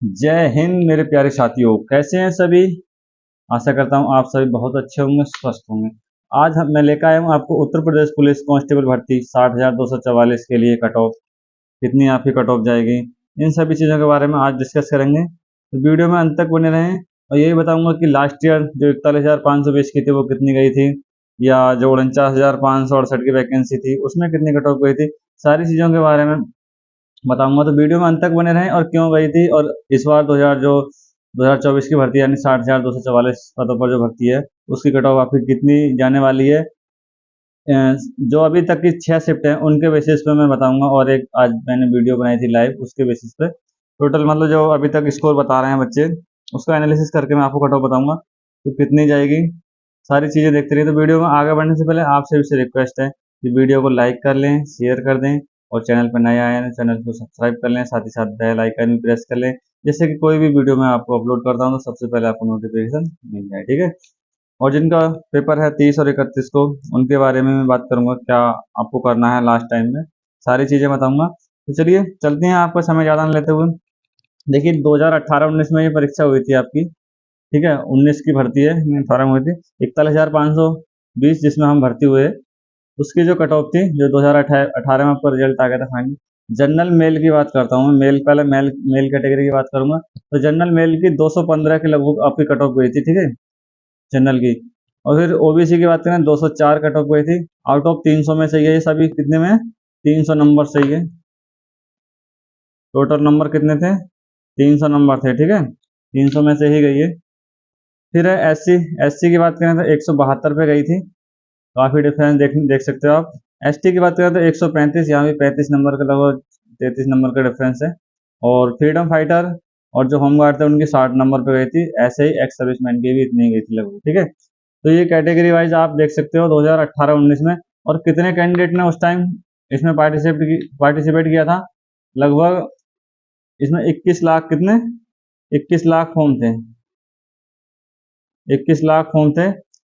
जय हिंद मेरे प्यारे साथियों, कैसे हैं सभी। आशा करता हूं आप सभी बहुत अच्छे होंगे, स्वस्थ होंगे। मैं लेकर आया हूं आपको उत्तर प्रदेश पुलिस कांस्टेबल भर्ती 60,244 के लिए कट ऑफ कितनी आपकी कट ऑफ जाएगी, इन सभी चीज़ों के बारे में आज डिस्कस करेंगे। तो वीडियो में अंत तक बने रहें। और यही बताऊंगा कि लास्ट ईयर जो 41,520 की थी वो कितनी गई थी, या जो 49,568 की वैकेंसी थी उसमें कितनी कट ऑफ गई थी, सारी चीज़ों के बारे में बताऊंगा। तो वीडियो में अंत तक बने रहें। और क्यों गई थी, और इस बार 2024 की भर्ती यानी 60,244 पदों पर जो भर्ती है उसकी कट ऑफ आपकी कितनी जाने वाली है। जो अभी तक की 6 शिफ्ट हैं उनके बेसिस पे मैं बताऊंगा, और एक आज मैंने वीडियो बनाई थी लाइव उसके बेसिस पे टोटल मतलब जो अभी तक स्कोर बता रहे हैं बच्चे उसका एनालिसिस करके मैं आपको कट ऑफ बताऊंगा तो कितनी जाएगी। सारी चीज़ें देखते रहिए। तो वीडियो में आगे बढ़ने से पहले आपसे भी रिक्वेस्ट है कि वीडियो को लाइक कर लें, शेयर कर दें, और चैनल पर नए आए हैं चैनल को सब्सक्राइब कर लें, साथ ही साथ बेल आइकन भी प्रेस कर लें, जिससे कि कोई भी वीडियो मैं आपको अपलोड करता हूं तो सबसे पहले आपको नोटिफिकेशन मिल जाए, ठीक है। और जिनका पेपर है 30 और 31 को, उनके बारे में मैं बात करूंगा, क्या आपको करना है लास्ट टाइम में, सारी चीज़ें बताऊंगा। तो चलिए चलते हैं, आपका समय ज़्यादा न लेते हुए। देखिए 2018-19 में ये परीक्षा हुई थी आपकी, ठीक है। 19 की भर्ती है, 18 में हुई थी 41,520 जिसमें हम भर्ती हुए। उसकी जो कट ऑफ थी जो 2018 में आपका रिजल्ट आ गया था फाइनल। जनरल मेल की बात करता हूँ मैं, मेल पहले मेल मेल कैटेगरी की बात करूंगा। तो जनरल मेल की 215 के लगभग आपकी कट ऑफ गई थी, ठीक है, जनरल की। और फिर ओबीसी की बात करें 204 कट ऑफ गई थी। आउट ऑफ 300 में से ये सभी कितने में, 300 नंबर से ही है। टोटल नंबर कितने थे, 300 नंबर थे, ठीक है, 300 में से ही गई है। फिर है एससी। एससी की बात करें तो 172 पे गई थी, काफ़ी डिफरेंस देख सकते हो आप। एसटी की बात करें तो 135, यहाँ भी 35 नंबर का लगभग 33 नंबर का डिफरेंस है। और फ्रीडम फाइटर और जो होमगार्ड थे उनकी 60 नंबर पे गई थी। ऐसे ही एक्स सर्विसमैन की भी इतनी गई थी लगभग, ठीक है। तो ये कैटेगरी वाइज आप देख सकते हो 2018-19 में। और कितने कैंडिडेट ने उस टाइम इसमें पार्टिसिपेट किया था, लगभग इसमें 21 लाख, कितने, 21 लाख फॉर्म थे, 21 लाख फॉर्म थे।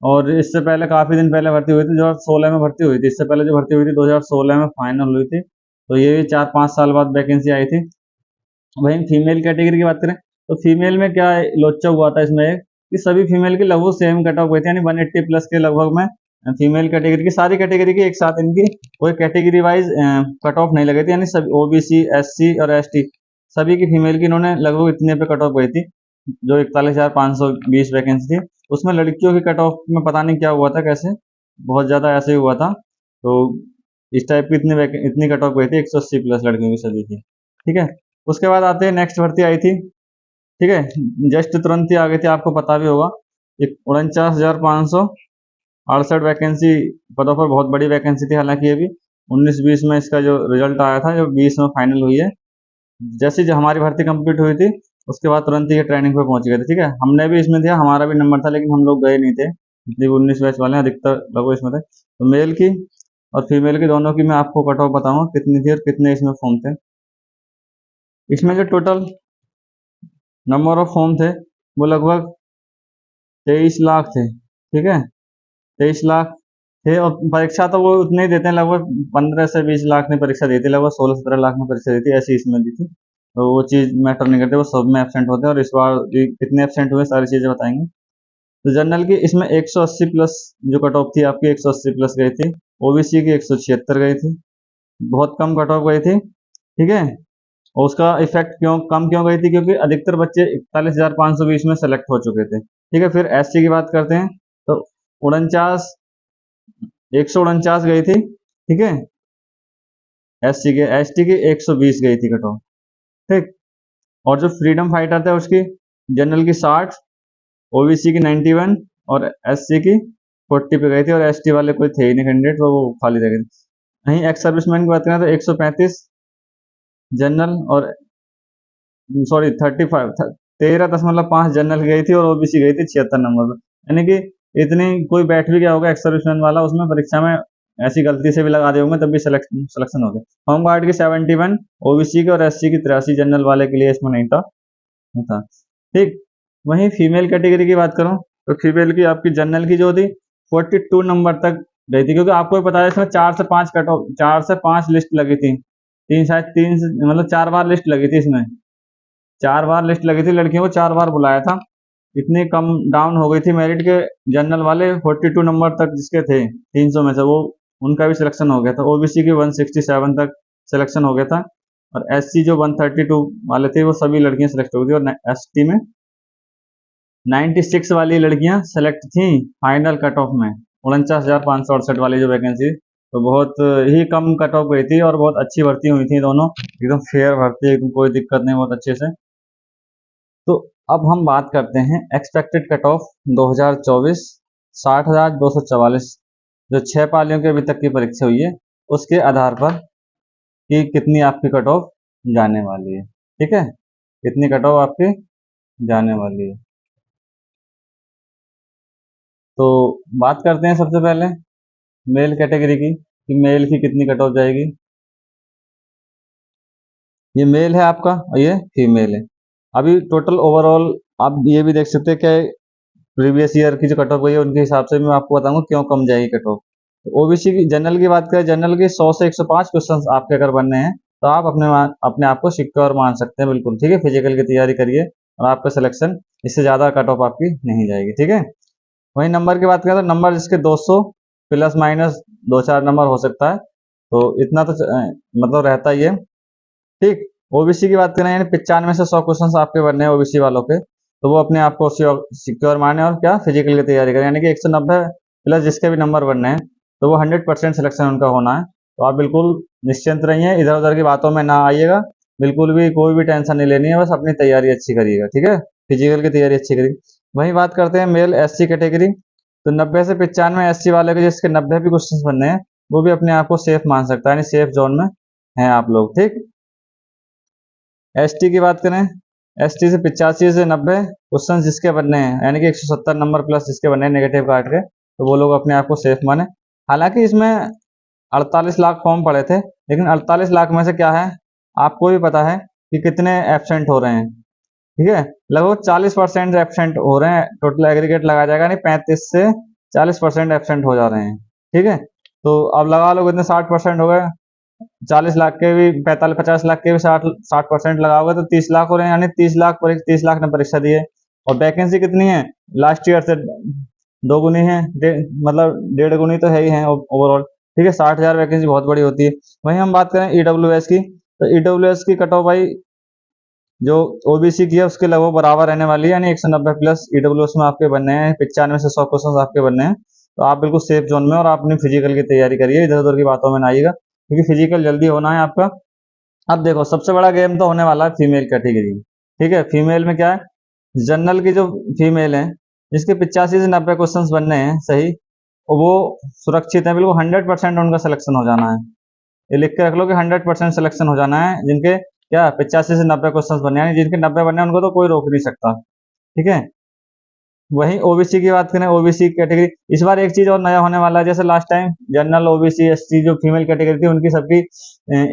और इससे पहले काफ़ी दिन पहले भर्ती हुई थी, 2016 में भर्ती हुई थी। इससे पहले जो भर्ती हुई थी 2016 में फाइनल हुई थी, तो ये भी 4-5 साल बाद वैकेंसी आई थी। वहीं फीमेल कैटेगरी की बात करें तो फीमेल में क्या लोचा हुआ था इसमें एक, कि सभी फीमेल की लगभग सेम कट ऑफ हुई थी, यानी 180 प्लस के लगभग में फीमेल कैटेगरी की, सारी कैटेगरी की एक साथ इनकी कोई कैटेगरी वाइज कट ऑफ नहीं लगी थी, यानी सब ओबीसी, एससी और एसटी सभी की फीमेल की इन्होंने लगभग इतने पे कट ऑफ गई थी। जो 41,520 वैकेंसी थी उसमें लड़कियों की कट ऑफ में पता नहीं क्या हुआ था, कैसे बहुत ज़्यादा ऐसे ही हुआ था। तो इस टाइप की इतनी कट ऑफ गई थी 180 प्लस लड़कियों की सभी की, ठीक है। उसके बाद आते हैं नेक्स्ट भर्ती आई थी, ठीक है, जस्ट तुरंत ही आ गई थी, आपको पता भी होगा। 49,568 वैकेंसी पदों पर, बहुत बड़ी वैकेंसी थी। हालांकि ये भी 19-20 में इसका जो रिजल्ट आया था, जो 20 में फाइनल हुई है। जैसे जो हमारी भर्ती कंप्लीट हुई थी उसके बाद तुरंत ही ये ट्रेनिंग पे पहुंच गए थे, ठीक है। हमने भी इसमें दिया, हमारा भी नंबर था, लेकिन हम लोग गए नहीं थे, जितने भी 19 बैच वाले हैं अधिकतर लोग इसमें थे। तो मेल की और फीमेल की दोनों की मैं आपको कट ऑफ बताऊंगा कितनी थी और कितने इसमें फॉर्म थे। इसमें जो टोटल नंबर ऑफ फॉर्म थे वो लगभग 23 लाख थे, ठीक है, 23 लाख थे। और परीक्षा तो वो उतने ही देते हैं, लगभग 15 से 20 लाख ने परीक्षा दी थी, लगभग 16-17 लाख में परीक्षा दी थी, ऐसी इसमें दी थी। तो वो चीज़ मैटर नहीं करती, वो सब में एबसेंट होते हैं। और इस बार कितने एबसेंट हुए सारी चीज़ें बताएंगे। तो जनरल की इसमें 180 प्लस जो कट ऑफ थी आपकी, 180 प्लस गई थी। ओबीसी की 176 गई थी, बहुत कम कट ऑफ गई थी, ठीक है। और उसका इफेक्ट कम क्यों गई थी, क्योंकि अधिकतर बच्चे 41,520 में सेलेक्ट हो चुके थे, ठीक है। फिर एससी की बात करते हैं तो 149 गई थी, ठीक है, एससी के। एसटी की 120 गई थी कट ऑफ, ठीक। और जो फ्रीडम फाइटर थे उसकी जनरल की 60, ओबीसी की 91 और एससी की 40 पे गई थी। और एसटी वाले कोई थे ही नहीं कैंडिडेट, वो खाली रह गए थे। वहीं एक्स सर्विसमैन की बात करें तो 135 जनरल, और सॉरी 35 13.5 जनरल गई थी, और ओबीसी गई थी 76 नंबर पर। यानी कि इतनी कोई बैठ भी गया होगा एक्स सर्विसमैन वाला उसमें परीक्षा में, ऐसी गलती से भी लगा दिए होंगे तब भी सिलेक्शन हो गया। होमगार्ड की 71, ओबीसी की और एससी की 83, जनरल वाले के लिए इसमें नहीं था, ठीक। वहीं फीमेल कैटेगरी की बात करूं तो फीमेल की आपकी जनरल की जो थी 42 नंबर तक गई थी, क्योंकि आपको भी पता है इसमें 4 से 5 कट ऑफ, 4 से 5 लिस्ट लगी थी, तीन शायद तीन मतलब 4 बार लिस्ट लगी थी इसमें, 4 बार लिस्ट लगी थी, लड़कियों को 4 बार बुलाया था। इतनी कम डाउन हो गई थी मेरिट के, जनरल वाले 42 नंबर तक जिसके थे 300 में से, वो उनका भी सिलेक्शन हो गया था। ओबीसी की 167 तक सिलेक्शन हो गया था, और एससी जो 132 वाले थे वो सभी लड़कियां सिलेक्ट हो गई थी, और एसटी में 96 वाली लड़कियां सेलेक्ट थी फाइनल कट ऑफ में, 49,568 वाली जो वैकेंसी। तो बहुत ही कम कट ऑफ गई थी, और बहुत अच्छी भर्ती हुई थी दोनों, एकदम फेयर भर्ती, एकदम कोई दिक्कत नहीं, बहुत अच्छे से। तो अब हम बात करते हैं एक्सपेक्टेड कट ऑफ 2024, 60,244, जो 6 पालियों के अभी तक की परीक्षा हुई है उसके आधार पर कि कितनी आपकी कट ऑफ जाने वाली है। ठीक है, कितनी कट ऑफ आपकी जाने वाली है। तो बात करते हैं सबसे पहले मेल कैटेगरी की, कि मेल की कितनी कट ऑफ जाएगी। ये मेल है आपका और ये फीमेल है। अभी टोटल ओवरऑल आप ये भी देख सकते हैं कि प्रीवियस ईयर की जो कट ऑफ गई है उनके हिसाब से मैं आपको बताऊंगा क्यों कम जाएगी कट ऑफ। तो ओबीसी की जनरल की बात करें, जनरल के 100 से 105 क्वेश्चंस आपके अगर बनने हैं तो आप अपने आप को सिक्योर मान सकते हैं बिल्कुल। ठीक है, फिजिकल की तैयारी करिए और आपका सिलेक्शन, इससे ज़्यादा कट ऑफ आपकी नहीं जाएगी। ठीक है, वही नंबर की बात करें तो नंबर जिसके 200 प्लस माइनस 2-4 नंबर हो सकता है, तो इतना तो मतलब रहता ही है। ठीक, ओबीसी की बात करें यानी 95 से 100 क्वेश्चन आपके बनने हैं ओबीसी वालों के, तो वो अपने आप को सिक्योर माने और क्या फिजिकल की तैयारी करें, यानी कि 190 प्लस जिसके भी नंबर बनने हैं तो वो 100% सिलेक्शन उनका होना है। तो आप बिल्कुल निश्चिंत रहिए, इधर उधर की बातों में ना आइएगा, बिल्कुल भी कोई भी टेंशन नहीं लेनी है, बस अपनी तैयारी अच्छी करिएगा। ठीक है, फिजिकल की तैयारी अच्छी करिए। वहीं बात करते हैं मेल एससी कैटेगरी, तो 90 से 95 एससी वाले के जिसके 90 भी क्वेश्चन बनने हैं वो भी अपने आप को सेफ मान सकता है, यानी सेफ जोन में हैं आप लोग। ठीक, एसटी की बात करें, एसटी से 85 से 90 क्वेश्चन जिसके बनने हैं, यानी कि 170 नंबर प्लस जिसके बनने हैं नेगेटिव काट के, तो वो लोग अपने आप को सेफ माने। हालांकि इसमें 48 लाख फॉर्म पड़े थे, लेकिन 48 लाख में से क्या है आपको भी पता है कि कितने एब्सेंट हो रहे हैं। ठीक है, लगभग 40% एब्सेंट हो रहे हैं, टोटल एग्रीगेट लगाया जाएगा, नहीं 35 से 40% एब्सेंट हो जा रहे हैं। ठीक है, तो अब लगा लो कितने 60% हो गए, 40 लाख के भी 50 लाख के भी 60% लगाओगे तो 30 लाख हो रहे हैं, यानी 30 लाख ने परीक्षा दी है। और वैकेंसी कितनी है लास्ट ईयर से 2 गुनी है, मतलब 1.5 गुनी तो है ही है ओवरऑल। ठीक है, 60,000 वैकेंसी बहुत बड़ी होती है। वहीं हम बात करें ईडब्ल्यूएस की, तो ईडब्ल्यूएस की कट ऑफ भाई जो ओबीसी की है उसके लगभग बराबर रहने वाली है, यानी 190 प्लस ईडब्ल्यूएस में आपके बनने हैं, 95 से 100 क्वेश्चन आपके बनने हैं। तो आप बिल्कुल सेफ जोन में और आप अपनी फिजिकल की तैयारी करिए, इधर उधर की बातों में ना आइएगा, क्योंकि फिजिकल जल्दी होना है आपका। अब देखो सबसे बड़ा गेम तो होने वाला है फीमेल कैटेगरी में। ठीक है, फीमेल में क्या है, जनरल की जो फीमेल है जिसके 85 से 90 क्वेश्चन बनने हैं सही, वो सुरक्षित है बिल्कुल, 100% उनका सिलेक्शन हो जाना है। ये लिख के रख लो कि 100% सिलेक्शन हो जाना है, जिनके क्या 85 से 90 क्वेश्चन बनने हैं, जिनके 90 बनने हैं उनको तो कोई रोक नहीं सकता। ठीक है, वहीं ओबीसी की बात करें, ओबीसी कैटेगरी इस बार एक चीज और नया होने वाला है, जैसे last time general OBC SC जो फीमेल कैटेगरी थी उनकी सबकी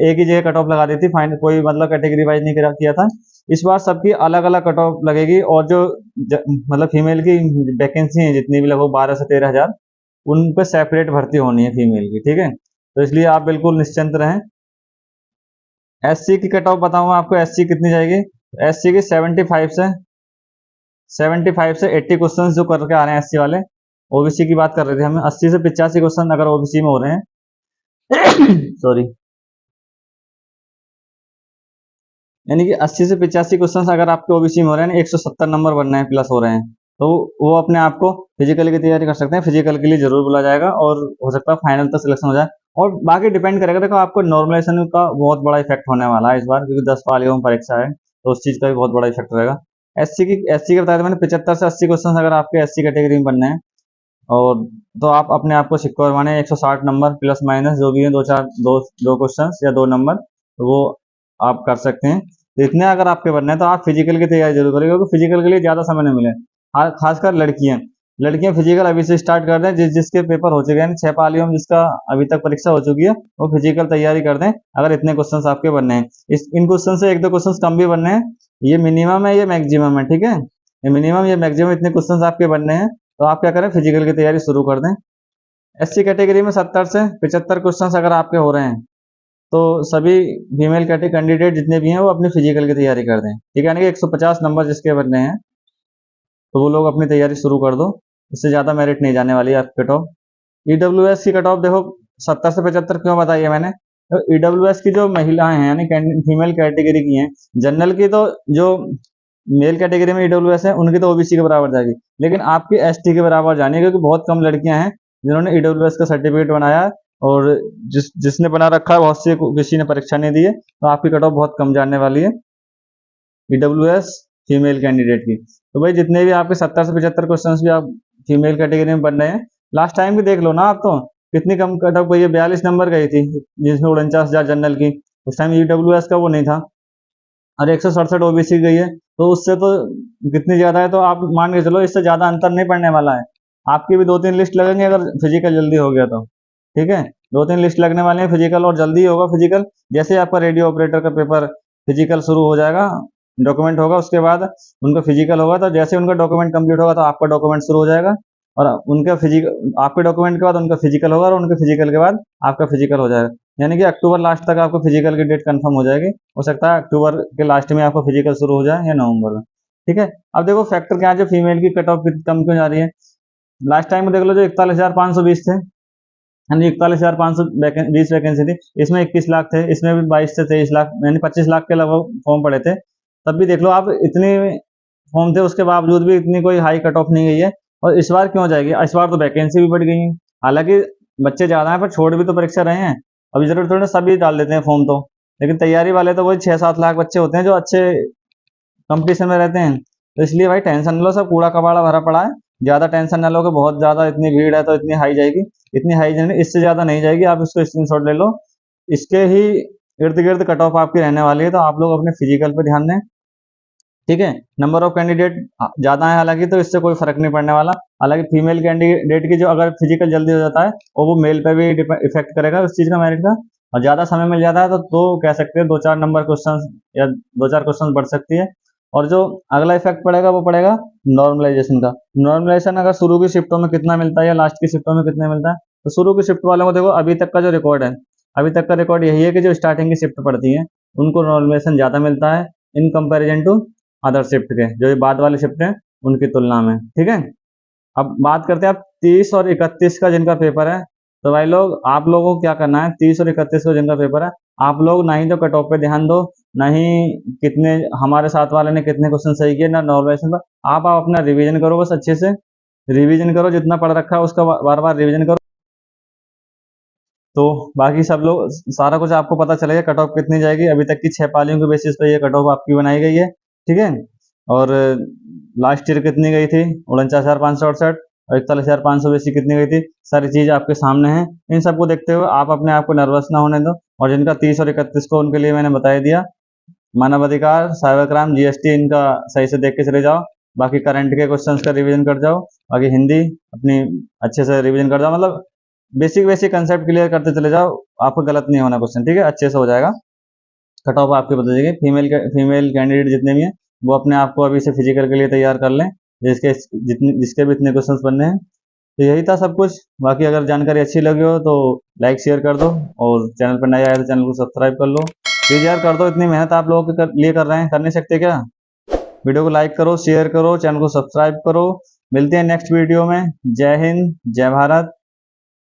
एक ही जगह कट ऑफ लगा दी थी, फाइन कोई मतलब कैटेगरी वाइज नहीं किया था। इस बार सबकी अलग अलग कट ऑफ लगेगी, और जो मतलब फीमेल की वैकेंसी है जितनी भी लगभग 12 से 13 हज़ार, उन पर सेपरेट भर्ती होनी है फीमेल की। ठीक है, तो इसलिए आप बिल्कुल निश्चिंत रहें। एससी की कट ऑफ बताऊंगा आपको, एससी कितनी जाएगी। एससी की 75 से 80 क्वेश्चन जो करके आ रहे हैं एससी वाले। ओबीसी की बात कर रहे थे हमें, 80 से 85 क्वेश्चन अगर ओबीसी में हो रहे हैं सॉरी, यानी कि 80 से 85 क्वेश्चन अगर आपके ओबीसी में हो रहे हैं, 170 नंबर बनना है प्लस हो रहे हैं, तो वो अपने आप को फिजिकल की तैयारी कर सकते हैं। फिजिकल के लिए जरूर बुला जाएगा और हो सकता है फाइनल तक सिलेक्शन हो जाए। और बाकी डिपेंड करेगा, देखो आपको नॉर्मलाइजेशन का बहुत बड़ा इफेक्ट होने वाला है इस बार, क्योंकि 10 पालियों में परीक्षा है, तो उस चीज का भी बहुत बड़ा इफेक्ट रहेगा। एससी की बताया था मैंने, 75 से 80 क्वेश्चन अगर आपके एससी कैटेगरी में बनने हैं, और तो आप अपने आप को सिक्योर माने, 160 नंबर प्लस माइनस जो भी है, दो क्वेश्चन या 2 नंबर, तो वो आप कर सकते हैं। तो इतने अगर आपके बनने हैं तो आप फिजिकल की तैयारी जरूर करें, क्योंकि फिजिकल के लिए ज्यादा समय नहीं मिले। खासकर लड़कियां लड़कियां फिजिकल अभी से स्टार्ट कर दें, जिसके पेपर हो चुके हैं 6 पालियों में, जिसका अभी तक परीक्षा हो चुकी है, वो फिजिकल तैयारी कर दें अगर इतने क्वेश्चन आपके बनने हैं। इन क्वेश्चन से 1-2 क्वेश्चन कम भी बनने हैं, ये मिनिमम है ये मैक्सिमम है। ठीक है, ये मिनिमम ये मैक्सिमम इतने क्वेश्चन आपके बनने हैं, तो आप क्या करें फिजिकल की तैयारी शुरू कर दें। एससी कैटेगरी में 70 से 75 क्वेश्चन अगर आपके हो रहे हैं, तो सभी फीमेल कैंडिडेट जितने भी हैं वो अपनी फिजिकल की तैयारी कर दें, ठीक है। यानी कि 150 नंबर जिसके बनने हैं तो वो लोग अपनी तैयारी शुरू कर दो, इससे ज़्यादा मेरिट नहीं जाने वाली है आपकी कट ऑफ। ईडब्ल्यूएस की कट ऑफ देखो 70 से 75 क्यों बताई है मैंने, तो ईडब्ल्यूएस की जो महिलाएं हैं यानी फीमेल कैटेगरी की हैं, जनरल की तो जो मेल कैटेगरी में ईडब्ल्यूएस है उनकी तो ओबीसी के बराबर जाएगी, लेकिन आपकी एसटी के बराबर जानी है, क्योंकि बहुत कम लड़कियां हैं जिन्होंने ईडब्ल्यूएस का सर्टिफिकेट बनाया है, और जिसने बना रखा है बहुत से किसी ने परीक्षा नहीं दी है, तो आपकी कट ऑफ बहुत कम जाने वाली है ईडब्ल्यूएस फीमेल कैंडिडेट की। तो भाई जितने भी आपके 70 से 75 क्वेश्चंस भी आप फीमेल कैटेगरी में बन रहे हैं, लास्ट टाइम भी देख लो ना आप, तो कितनी कम कट ऑफ गई है, 42 नंबर गई थी, जिसमें 49,000 जनरल की, उस टाइम ईडब्ल्यूएस का वो नहीं था, और 167 ओबीसी गई है, तो उससे तो कितनी ज्यादा है, तो आप मान के चलो इससे ज्यादा अंतर नहीं पड़ने वाला है। आपकी भी 2-3 लिस्ट लगेंगे अगर फिजिकल जल्दी हो गया तो, ठीक है। 2-3 लिस्ट लगने वाले हैं फिजिकल, और जल्दी होगा फिजिकल। जैसे आपका रेडियो ऑपरेटर का पेपर फिजिकल शुरू हो जाएगा, डॉक्यूमेंट होगा, उसके बाद उनका फिजिकल होगा, तो जैसे उनका डॉक्यूमेंट कंप्लीट होगा तो आपका डॉक्यूमेंट शुरू हो जाएगा, और उनका फिजिकल, आपके डॉक्यूमेंट के बाद उनका फिजिकल होगा, और उनके फिजिकल के बाद आपका फिजिकल हो जाएगा। यानी कि अक्टूबर लास्ट तक आपको फिजिकल की डेट कंफर्म हो जाएगी। हो सकता है अक्टूबर के लास्ट में आपको फिजिकल शुरू हो जाए या नवंबर में, ठीक है। अब देखो फैक्टर क्या है जो फीमेल की कट ऑफ कम क्यों जा रही है। लास्ट टाइम में देख लो जो 41,520 थे, यानी 41,520 वैकेंसी थी, इसमें 21 लाख थे, इसमें भी 22 से 23 लाख यानी 25 लाख के लगभग फॉर्म पड़े थे। तब भी देख लो आप, इतने फॉर्म थे उसके बावजूद भी इतनी कोई हाई कट ऑफ नहीं गई है। और इस बार क्यों जाएगी, इस बार तो वैकेंसी भी बढ़ गई है, हालांकि बच्चे ज्यादा हैं पर छोड़ भी तो परीक्षा रहे हैं, अभी जरूर थोड़े सभी डाल देते हैं फॉर्म तो, लेकिन तैयारी वाले तो वही 6-7 लाख बच्चे होते हैं जो अच्छे कंपटीशन में रहते हैं। तो इसलिए भाई टेंशन लो, सब कूड़ा कबाड़ा भरा पड़ा है, ज्यादा टेंशन ना लो कि बहुत ज्यादा इतनी भीड़ है तो इतनी हाई जाएगी, इतनी हाई जाएगी, इससे ज्यादा नहीं जाएगी। आप इसको स्क्रीनशॉट ले लो, इसके ही इर्द गिर्द कट ऑफ आपकी रहने वाली है, तो आप लोग अपने फिजिकल पे ध्यान दें, ठीक है। नंबर ऑफ कैंडिडेट ज्यादा है हालांकि, तो इससे कोई फर्क नहीं पड़ने वाला। हालांकि फीमेल कैंडिडेट की जो अगर फिजिकल जल्दी हो जाता है और वो मेल पे भी इफेक्ट करेगा उस चीज का, मेरिट का, और ज्यादा समय मिल जाता है तो कह सकते हैं 2-4 नंबर क्वेश्चन या 2-4 क्वेश्चन बढ़ सकती है। और जो अगला इफेक्ट पड़ेगा वो पड़ेगा नॉर्मलाइजेशन का। नॉर्मलाइजेशन अगर शुरू की शिफ्टों में कितना मिलता है या लास्ट की शिफ्टों में कितना मिलता है, तो शुरू की शिफ्ट वालों को देखो अभी तक का जो रिकॉर्ड है, अभी तक का रिकॉर्ड यही है कि जो स्टार्टिंग की शिफ्ट पड़ती है उनको नॉर्मलाइजेशन ज्यादा मिलता है in comparison to other shift के, जो ये बाद वाले शिफ्ट हैं उनकी तुलना में, ठीक है। अब बात करते हैं आप 30 और 31 का जिनका पेपर है, तो भाई लोग आप लोगों को क्या करना है, 30 और 31 का जिनका पेपर है, आप लोग ना ही तो कट ऑफ पे ध्यान दो, ना ही कितने हमारे साथ वाले ने कितने क्वेश्चन सही किए, ना नॉर्मलाइजेशन पर, आप अपना रिवीजन करो, बस अच्छे से रिवीजन करो, जितना पढ़ रखा है उसका बार बार रिवीजन करो, तो बाकी सब लोग सारा कुछ आपको पता चलेगा कट ऑफ कितनी जाएगी। अभी तक की 6 पालियों के बेसिस पे ये कट ऑफ आपकी बनाई गई है, ठीक है। और लास्ट ईयर कितनी गई थी, 49,568, और 41,580 कितनी गई थी, सारी चीज आपके सामने है। इन सबको देखते हुए आप अपने आप को नर्वस ना होने दो, और जिनका 30 और 31 को उनके लिए मैंने बता दिया, मानवाधिकार, साइबर क्राइम, जीएसटी, इनका सही से देख के चले जाओ। बाकी करंट के क्वेश्चंस का रिवीजन कर जाओ, बाकी हिंदी अपनी अच्छे से रिवीजन कर जाओ, मतलब बेसिक बेसिक कंसेप्ट क्लियर करते चले जाओ, आपको गलत नहीं होना क्वेश्चन, ठीक है, अच्छे से हो जाएगा। कट ऑफ आपके बता देंगे। फीमेल कैंडिडेट जितने भी हैं वो अपने आप को अभी से फिजिकल के लिए तैयार कर लें, जिसके भी इतने क्वेश्चन बनने हैं। तो यही था सब कुछ। बाकी अगर जानकारी अच्छी लगी हो तो लाइक शेयर कर दो, और चैनल पर नया आया तो चैनल को सब्सक्राइब कर लो, प्लीज यार कर दो, इतनी मेहनत आप लोगों के लिए कर रहे हैं, कर नहीं सकते क्या। वीडियो को लाइक करो, शेयर करो, चैनल को सब्सक्राइब करो। मिलते हैं नेक्स्ट वीडियो में। जय हिंद, जय भारत।